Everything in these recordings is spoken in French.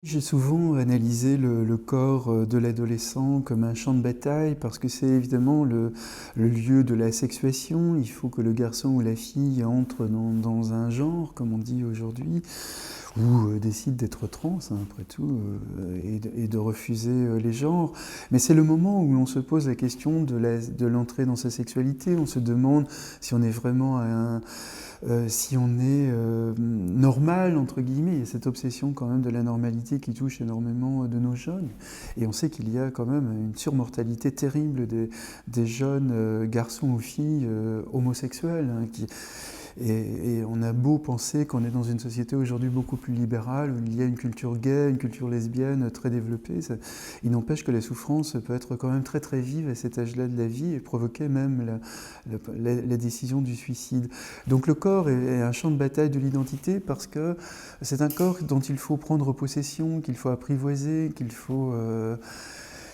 J'ai souvent analysé le corps de l'adolescent comme un champ de bataille parce que c'est évidemment le lieu de la sexuation. Il faut que le garçon ou la fille entre dans un genre, comme on dit aujourd'hui, ou décide d'être trans, hein, après tout, et de refuser les genres. Mais c'est le moment où l'on se pose la question de l'entrée dans sa sexualité. On se demande si on est vraiment si on est normal, entre guillemets. Il y a cette obsession quand même de la normalité qui touche énormément de nos jeunes. Et on sait qu'il y a quand même une surmortalité terrible des jeunes garçons ou filles homosexuels, hein, et on a beau penser qu'on est dans une société aujourd'hui beaucoup plus libérale, où il y a une culture gay, une culture lesbienne très développée, il n'empêche que la souffrance peut être quand même très très vive à cet âge-là de la vie et provoquer même la décision du suicide. Donc le corps est un champ de bataille de l'identité parce que c'est un corps dont il faut prendre possession, qu'il faut apprivoiser,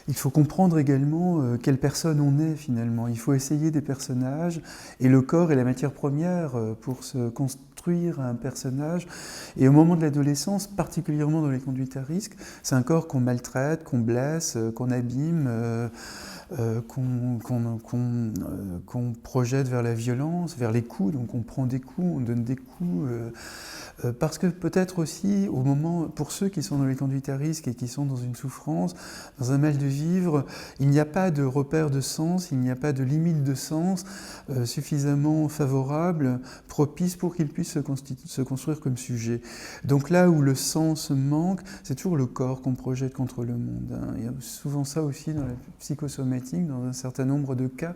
il faut comprendre également quelle personne on est finalement. Il faut essayer des personnages et le corps est la matière première pour se construire un personnage. Et au moment de l'adolescence, particulièrement dans les conduites à risque, c'est un corps qu'on maltraite, qu'on blesse, qu'on abîme, qu'on projette vers la violence, vers les coups. Donc on prend des coups, on donne des coups. Parce que peut-être aussi, au moment, pour ceux qui sont dans les conduites à risque et qui sont dans une souffrance, dans un mal de vivre, il n'y a pas de repère de sens, il n'y a pas de limite de sens suffisamment favorable, propice pour qu'ils puissent se construire comme sujet. Donc là où le sens manque, c'est toujours le corps qu'on projette contre le monde, hein. Il y a souvent ça aussi dans la psychosomatique, dans un certain nombre de cas.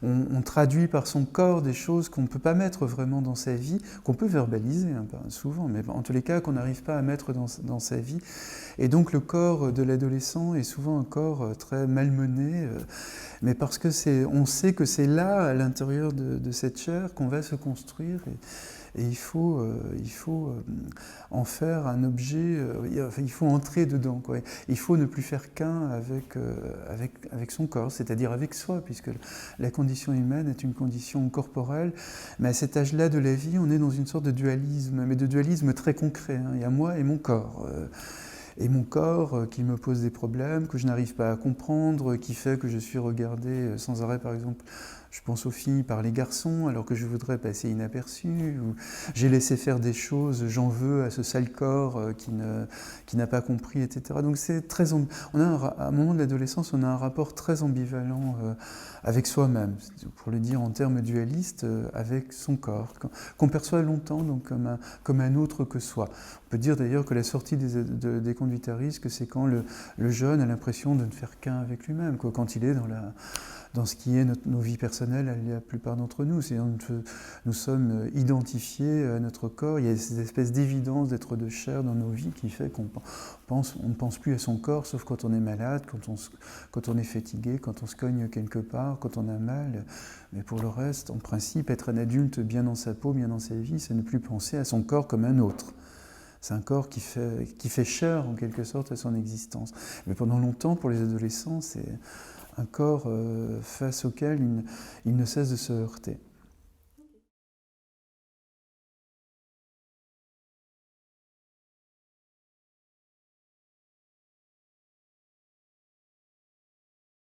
On traduit par son corps des choses qu'on ne peut pas mettre vraiment dans sa vie, qu'on peut verbaliser, hein, souvent, mais en tous les cas qu'on n'arrive pas à mettre dans sa vie. Et donc le corps de l'adolescent est souvent un corps très malmené, mais parce que on sait que c'est là, à l'intérieur de cette chair, qu'on va se construire. Et il faut en faire un objet, il faut entrer dedans, quoi. Il faut ne plus faire qu'un avec son corps, c'est-à-dire avec soi, puisque la condition humaine est une condition corporelle. Mais à cet âge-là de la vie, on est dans une sorte de dualisme, mais de dualisme très concret, hein. Il y a moi et mon corps. Et mon corps qui me pose des problèmes, que je n'arrive pas à comprendre, qui fait que je suis regardé sans arrêt, par exemple, je pense aux filles par les garçons, alors que je voudrais passer inaperçu, ou j'ai laissé faire des choses, j'en veux à ce sale corps qui n'a pas compris, etc. Donc c'est très, à un moment de l'adolescence, on a un rapport très ambivalent avec soi-même, pour le dire en termes dualistes, avec son corps, qu'on perçoit longtemps donc comme un autre que soi. On peut dire d'ailleurs que la sortie des conduites à risque, c'est quand le jeune a l'impression de ne faire qu'un avec lui-même, quoi, quand il est dans ce qui est nos vies personnelles, la plupart d'entre nous. Nous sommes identifiés à notre corps. Il y a cette espèce d'évidence d'être de chair dans nos vies qui fait on ne pense plus à son corps, sauf quand on est malade, quand on est fatigué, quand on se cogne quelque part, quand on a mal. Mais pour le reste, en principe, être un adulte bien dans sa peau, bien dans sa vie, c'est ne plus penser à son corps comme un autre. C'est un corps qui fait chair, en quelque sorte, à son existence. Mais pendant longtemps, pour les adolescents, c'est un corps face auquel il ne cesse de se heurter.